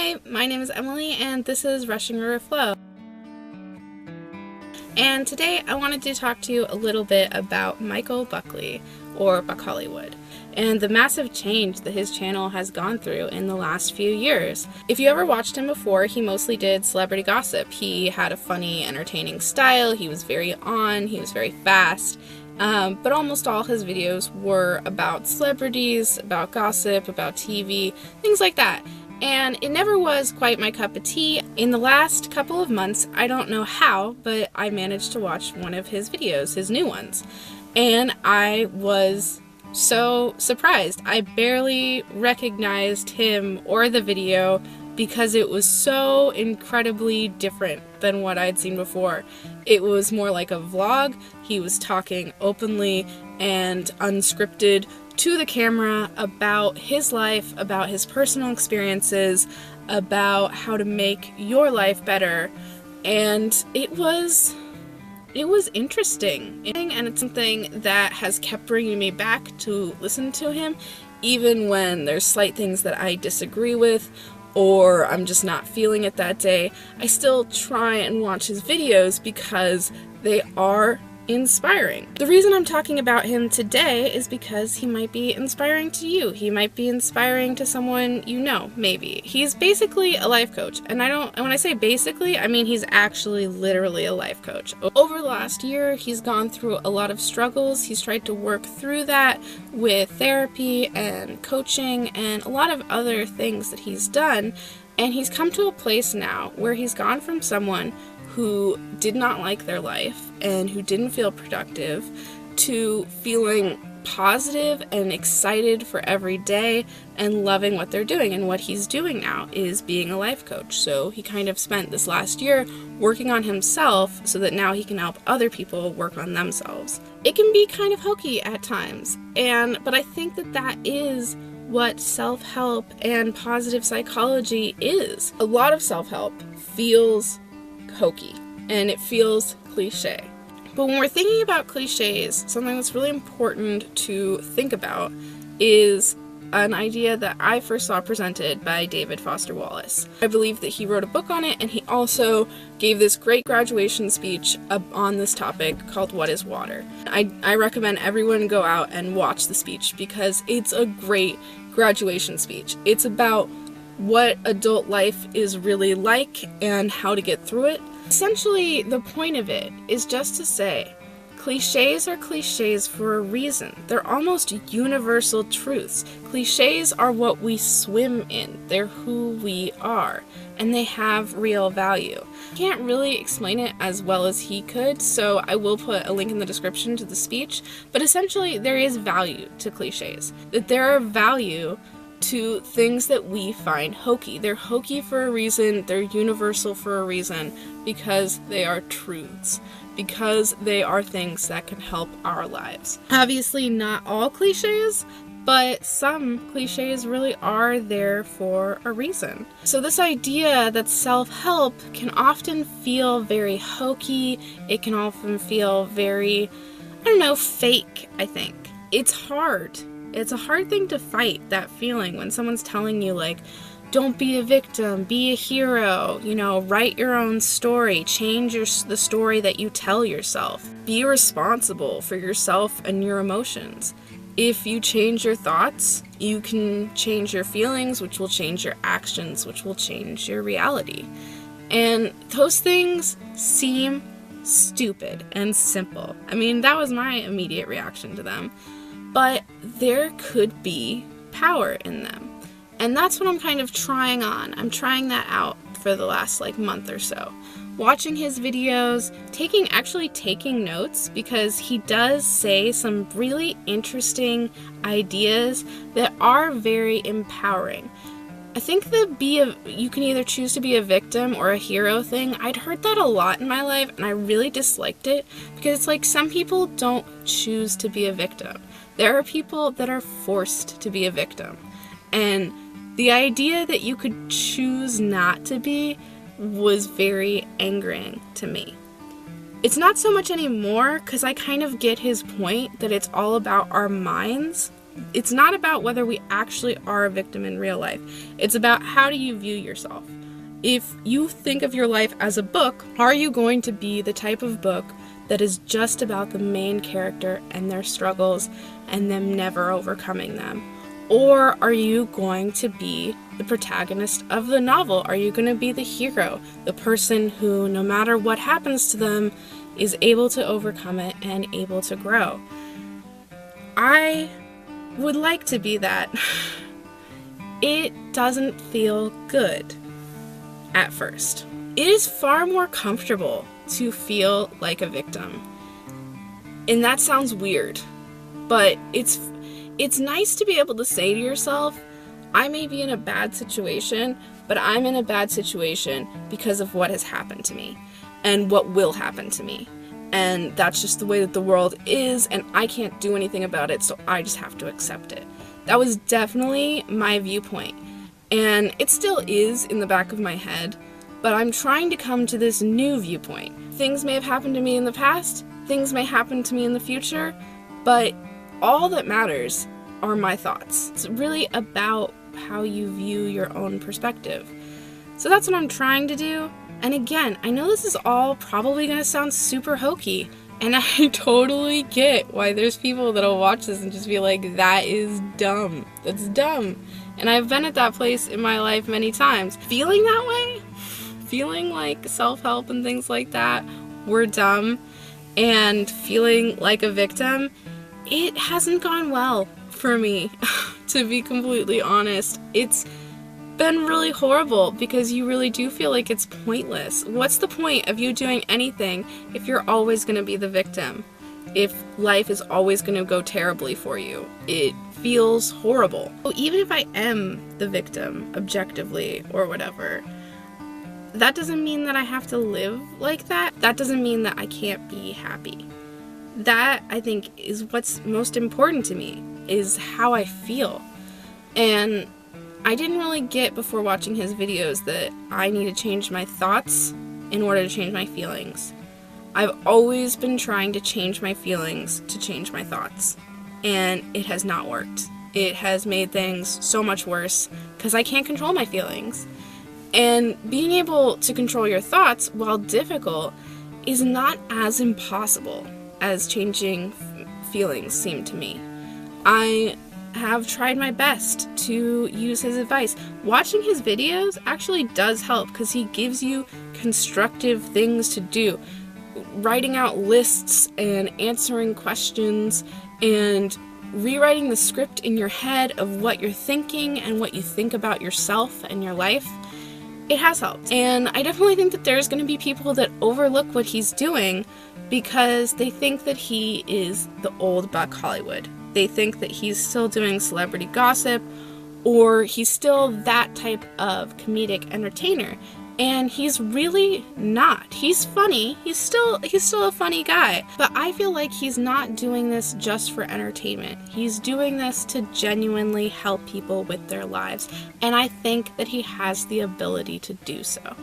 Hi, my name is Emily and this is Rushing River Flow. And today I wanted to talk to you a little bit about Micheal Buckley, or Buck Hollywood, and the massive change that his channel has gone through in the last few years. If you ever watched him before, he mostly did celebrity gossip. He had a funny, entertaining style, he was very on, he was very fast, but almost all his videos were about celebrities, about gossip, about TV, things like that. And it never was quite my cup of tea. In the last couple of months, I don't know how, but I managed to watch one of his videos, his new ones. And I was so surprised. I barely recognized him or the video because it was so incredibly different than what I'd seen before. It was more like a vlog. He was talking openly and unscripted to the camera about his life, about his personal experiences, about how to make your life better, and it was interesting, and it's something that has kept bringing me back to listen to him, even when there's slight things that I disagree with, or I'm just not feeling it that day. I still try and watch his videos because they are inspiring. The reason I'm talking about him today is because he might be inspiring to you. He might be inspiring to someone you know, maybe. He's basically a life coach, and when I say basically, I mean he's actually literally a life coach. Over the last year, he's gone through a lot of struggles. He's tried to work through that with therapy and coaching and a lot of other things that he's done, and he's come to a place now where he's gone from someone who did not like their life and who didn't feel productive to feeling positive and excited for every day and loving what they're doing. And what he's doing now is being a life coach. So he kind of spent this last year working on himself so that now he can help other people work on themselves. It can be kind of hokey at times, but I think that is what self-help and positive psychology is. A lot of self-help feels hokey and it feels cliche. But when we're thinking about cliches, something that's really important to think about is an idea that I first saw presented by David Foster Wallace. I believe that he wrote a book on it, and he also gave this great graduation speech on this topic called What is Water? I recommend everyone go out and watch the speech because it's a great graduation speech. It's about what adult life is really like and how to get through it. Essentially, the point of it is just to say, cliches are cliches for a reason. They're almost universal truths. Cliches are what we swim in. They're who we are, and they have real value. I can't really explain it as well as he could, so I will put a link in the description to the speech, but essentially there is value to cliches. That there are value to things that we find hokey. They're hokey for a reason, they're universal for a reason, because they are truths, because they are things that can help our lives. Obviously not all cliches, but some cliches really are there for a reason. So this idea that self-help can often feel very hokey, it can often feel very, fake, I think. It's hard. It's a hard thing to fight, that feeling when someone's telling you, like, don't be a victim, be a hero, write your own story, change the story that you tell yourself. Be responsible for yourself and your emotions. If you change your thoughts, you can change your feelings, which will change your actions, which will change your reality. And those things seem stupid and simple. I mean, that was my immediate reaction to them. But there could be power in them. And that's what I'm kind of trying on. I'm trying that out for the last month or so. Watching his videos, actually taking notes, because he does say some really interesting ideas that are very empowering. I think you can either choose to be a victim or a hero thing, I'd heard that a lot in my life and I really disliked it, because it's like some people don't choose to be a victim. There are people that are forced to be a victim. And the idea that you could choose not to be was very angering to me. It's not so much anymore, because I kind of get his point that it's all about our minds It's not about whether we actually are a victim in real life. It's about how do you view yourself. If you think of your life as a book, are you going to be the type of book that is just about the main character and their struggles and them never overcoming them? Or are you going to be the protagonist of the novel? Are you going to be the hero, the person who, no matter what happens to them, is able to overcome it and able to grow? I would like to be that. It doesn't feel good at first. It is far more comfortable to feel like a victim. And that sounds weird, but it's nice to be able to say to yourself, I may be in a bad situation, but I'm in a bad situation because of what has happened to me and what will happen to me. And that's just the way that the world is, and I can't do anything about it, so I just have to accept it. That was definitely my viewpoint, and it still is in the back of my head, but I'm trying to come to this new viewpoint. Things may have happened to me in the past, things may happen to me in the future, but all that matters are my thoughts. It's really about how you view your own perspective. So that's what I'm trying to do. And again, I know this is all probably going to sound super hokey, and I totally get why there's people that'll watch this and just be like, that is dumb. That's dumb. And I've been at that place in my life many times. Feeling that way, feeling like self-help and things like that were dumb, and feeling like a victim, it hasn't gone well for me, to be completely honest. It's been really horrible because you really do feel like it's pointless. What's the point of you doing anything if you're always going to be the victim? If life is always going to go terribly for you? It feels horrible. So even if I am the victim, objectively, or whatever, that doesn't mean that I have to live like that. That doesn't mean that I can't be happy. That, I think, is what's most important to me, is how I feel. And I didn't really get before watching his videos that I need to change my thoughts in order to change my feelings. I've always been trying to change my feelings to change my thoughts, and it has not worked. It has made things so much worse because I can't control my feelings. And being able to control your thoughts, while difficult, is not as impossible as changing feelings seem to me. I have tried my best to use his advice. Watching his videos actually does help because he gives you constructive things to do. Writing out lists and answering questions and rewriting the script in your head of what you're thinking and what you think about yourself and your life, it has helped. And I definitely think that there's going to be people that overlook what he's doing because they think that he is the old Buck Hollywood. They think that he's still doing celebrity gossip, or he's still that type of comedic entertainer. And he's really not. He's funny. He's still a funny guy. But I feel like he's not doing this just for entertainment. He's doing this to genuinely help people with their lives. And I think that he has the ability to do so.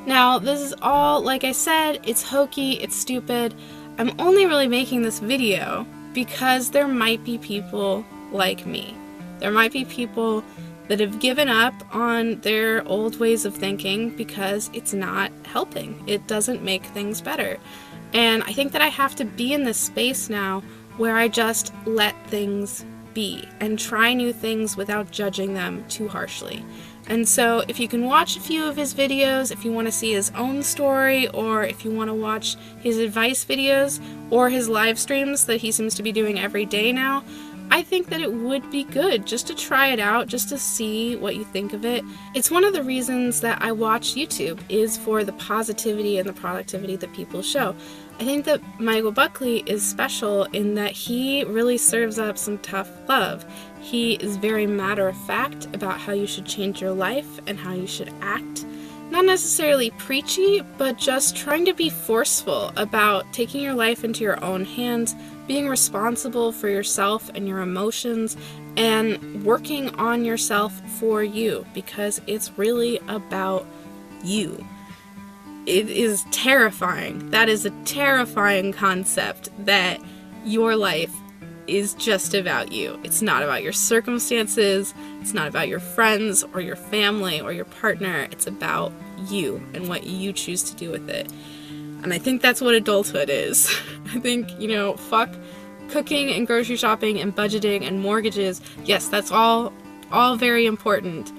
Now, this is all, like I said, it's hokey, it's stupid. I'm only really making this video because there might be people like me. There might be people that have given up on their old ways of thinking because it's not helping. It doesn't make things better. And I think that I have to be in this space now where I just let things be and try new things without judging them too harshly. And so if you can watch a few of his videos, if you want to see his own story, or if you want to watch his advice videos or his live streams that he seems to be doing every day now, I think that it would be good just to try it out, just to see what you think of it. It's one of the reasons that I watch YouTube, is for the positivity and the productivity that people show. I think that Micheal Buckley is special in that he really serves up some tough love. He is very matter-of-fact about how you should change your life and how you should act. Not necessarily preachy, but just trying to be forceful about taking your life into your own hands, being responsible for yourself and your emotions, and working on yourself for you, because it's really about you. It is terrifying. That is a terrifying concept, that your life is just about you. It's not about your circumstances, it's not about your friends or your family or your partner. It's about you and what you choose to do with it. And I think that's what adulthood is. I think, you know, fuck cooking and grocery shopping and budgeting and mortgages. Yes, that's all very important.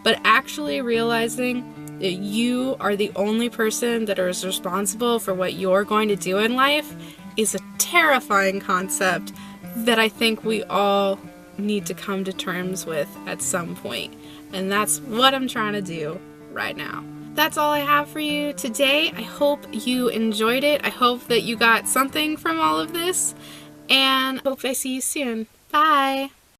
But actually realizing that you are the only person that is responsible for what you're going to do in life is a terrifying concept that I think we all need to come to terms with at some point. And that's what I'm trying to do right now. That's all I have for you today. I hope you enjoyed it. I hope that you got something from all of this. And hope I see you soon. Bye!